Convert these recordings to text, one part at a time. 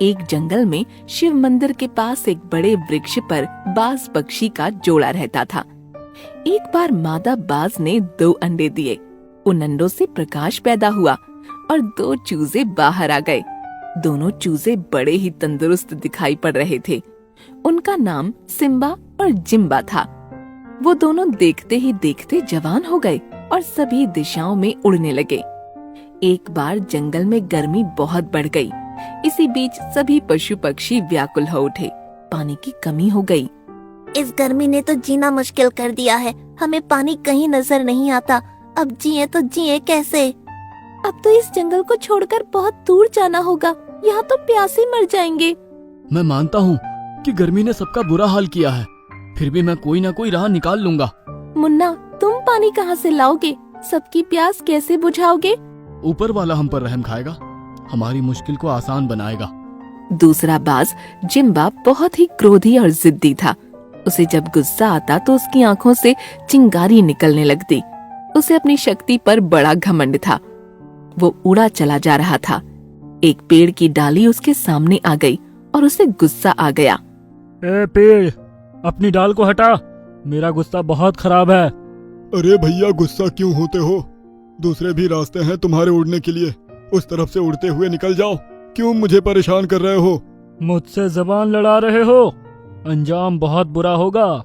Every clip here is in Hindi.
एक जंगल में शिव मंदिर के पास एक बड़े वृक्ष पर बाज पक्षी का जोड़ा रहता था। एक बार मादा बाज ने 2 अंडे दिए। उन अंडों से प्रकाश पैदा हुआ और 2 चूजे बाहर आ गए। दोनों चूजे बड़े ही तंदुरुस्त दिखाई पड़ रहे थे। उनका नाम सिम्बा और जिम्बा था। वो दोनों देखते ही देखते जवान हो गए और सभी दिशाओं में उड़ने लगे। एक बार जंगल में गर्मी बहुत बढ़ गई। इसी बीच सभी पशु पक्षी व्याकुल हो उठे। पानी की कमी हो गई। इस गर्मी ने तो जीना मुश्किल कर दिया है। हमें पानी कहीं नजर नहीं आता। अब जिए तो जिए कैसे? अब तो इस जंगल को छोड़कर बहुत दूर जाना होगा। यहाँ तो प्यासे मर जाएंगे। मैं मानता हूँ कि गर्मी ने सबका बुरा हाल किया है, फिर भी मैं कोई ना कोई राह निकाल लूंगा। मुन्ना, तुम पानी कहाँ से लाओगे? सबकी प्यास कैसे बुझाओगे? ऊपर वाला हम पर रहम खाएगा, हमारी मुश्किल को आसान बनाएगा। दूसरा बाज जिम्बा बहुत ही क्रोधी और जिद्दी था। उसे जब गुस्सा आता तो उसकी आंखों से चिंगारी निकलने लगती। उसे अपनी शक्ति पर बड़ा घमंड था। वो उड़ा चला जा रहा था। एक पेड़ की डाली उसके सामने आ गई और उसे गुस्सा आ गया। ए पेड़, अपनी डाल को हटा, मेरा गुस्सा बहुत खराब है। अरे भैया, गुस्सा क्यों होते हो? दूसरे भी रास्ते हैं तुम्हारे उड़ने के लिए। उस तरफ से उड़ते हुए निकल जाओ। क्यों मुझे परेशान कर रहे हो? मुझसे जबान लड़ा रहे हो, अंजाम बहुत बुरा होगा।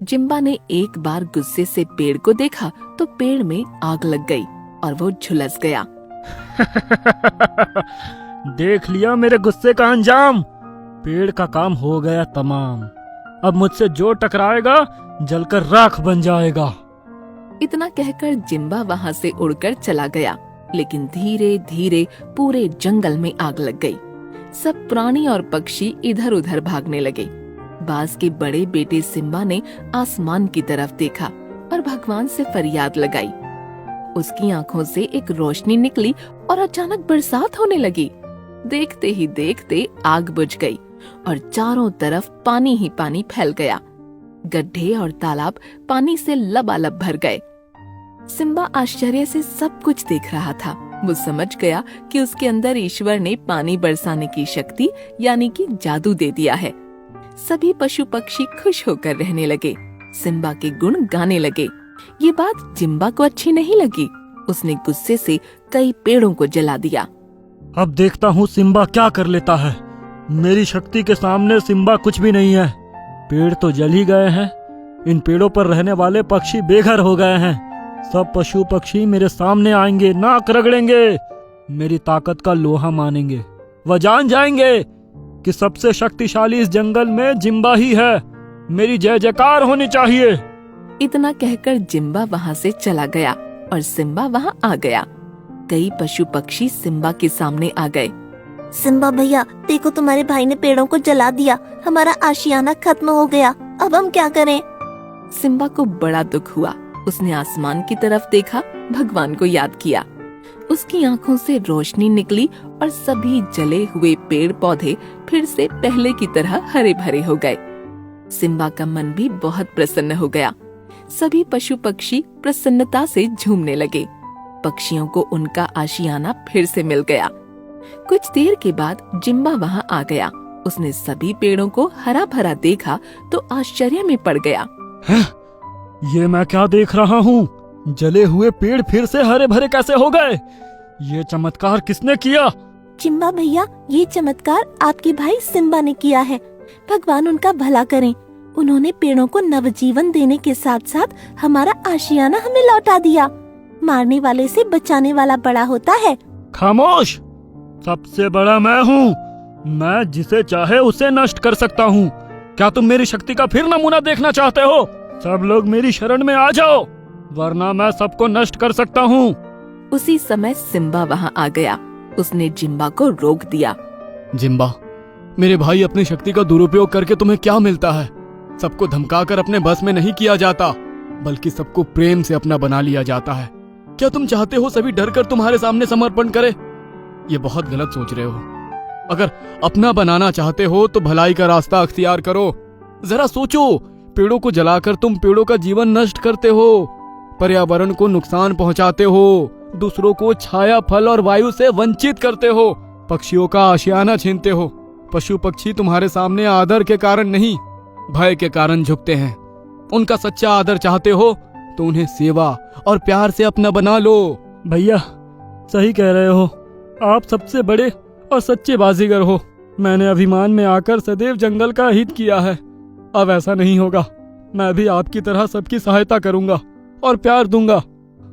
जिम्बा ने एक बार गुस्से से पेड़ को देखा तो पेड़ में आग लग गई और वो झुलस गया। देख लिया मेरे गुस्से का अंजाम। पेड़ का काम हो गया तमाम। अब मुझसे जो टकराएगा जलकर राख बन जाएगा। इतना कहकर जिम्बा वहाँ से उड़कर चला गया। लेकिन धीरे धीरे पूरे जंगल में आग लग गई। सब प्राणी और पक्षी इधर उधर भागने लगे। बाज के बड़े बेटे सिम्बा ने आसमान की तरफ देखा और भगवान से फरियाद लगाई। उसकी आंखों से एक रोशनी निकली और अचानक बरसात होने लगी। देखते ही देखते आग बुझ गई और चारों तरफ पानी ही पानी फैल गया। गड्ढे और तालाब पानी से लबालब भर गए। सिम्बा आश्चर्य से सब कुछ देख रहा था। वो समझ गया कि उसके अंदर ईश्वर ने पानी बरसाने की शक्ति यानी कि जादू दे दिया है। सभी पशु पक्षी खुश होकर रहने लगे। सिम्बा के गुण गाने लगे। ये बात जिम्बा को अच्छी नहीं लगी। उसने गुस्से से कई पेड़ों को जला दिया। अब देखता हूँ सिम्बा क्या कर लेता है। मेरी शक्ति के सामने सिम्बा कुछ भी नहीं है। पेड़ तो जल ही गए हैं। इन पेड़ों पर रहने वाले पक्षी बेघर हो गए हैं। सब पशु पक्षी मेरे सामने आएंगे, नाक रगड़ेंगे, मेरी ताकत का लोहा मानेंगे। वह जान जाएंगे कि सबसे शक्तिशाली इस जंगल में जिम्बा ही है। मेरी जय जयकार होनी चाहिए। इतना कहकर जिम्बा वहाँ से चला गया और सिम्बा वहाँ आ गया। कई पशु पक्षी सिम्बा के सामने आ गए। सिम्बा भैया, देखो तुम्हारे भाई ने पेड़ों को जला दिया। हमारा आशियाना खत्म हो गया। अब हम क्या करें? सिम्बा को बड़ा दुख हुआ। उसने आसमान की तरफ देखा, भगवान को याद किया। उसकी आंखों से रोशनी निकली और सभी जले हुए पेड़ पौधे फिर से पहले की तरह हरे भरे हो गए। सिम्बा का मन भी बहुत प्रसन्न हो गया। सभी पशु पक्षी प्रसन्नता से झूमने लगे। पक्षियों को उनका आशियाना फिर से मिल गया। कुछ देर के बाद जिम्बा वहाँ आ गया। उसने सभी पेड़ों को हरा भरा देखा तो आश्चर्य में पड़ गया। ये मैं क्या देख रहा हूँ? जले हुए पेड़ फिर से हरे भरे कैसे हो गए? ये चमत्कार किसने किया? जिम्बा भैया, ये चमत्कार आपके भाई सिम्बा ने किया है। भगवान उनका भला करें। उन्होंने पेड़ों को नवजीवन देने के साथ साथ हमारा आशियाना हमें लौटा दिया। मारने वाले से बचाने वाला बड़ा होता है। खामोश! सबसे बड़ा मैं हूँ। मैं जिसे चाहे उसे नष्ट कर सकता हूँ। क्या तुम मेरी शक्ति का फिर नमूना देखना चाहते हो? सब लोग मेरी शरण में आ जाओ, वरना मैं सबको नष्ट कर सकता हूँ। उसी समय सिम्बा वहाँ आ गया। उसने जिम्बा को रोक दिया। जिम्बा, मेरे भाई, अपनी शक्ति का दुरुपयोग करके तुम्हें क्या मिलता है? सबको धमकाकर अपने बस में नहीं किया जाता, बल्कि सबको प्रेम से अपना बना लिया जाता है। क्या तुम चाहते हो सभी डरकर तुम्हारे सामने समर्पण करें? ये बहुत गलत सोच रहे हो। अगर अपना बनाना चाहते हो तो भलाई का रास्ता अख्तियार करो। जरा सोचो, पेड़ों को जलाकर तुम पेड़ों का जीवन नष्ट करते हो, पर्यावरण को नुकसान पहुंचाते हो, दूसरों को छाया, फल और वायु से वंचित करते हो, पक्षियों का आशियाना छीनते हो। पशु पक्षी तुम्हारे सामने आदर के कारण नहीं, भय के कारण झुकते हैं। उनका सच्चा आदर चाहते हो तो उन्हें सेवा और प्यार से अपना बना लो। भैया सही कह रहे हो, आप सबसे बड़े और सच्चे बाजीगर हो। मैंने अभिमान में आकर सदैव जंगल का हित किया है, अब ऐसा नहीं होगा। मैं भी आपकी तरह सबकी सहायता करूंगा और प्यार दूंगा।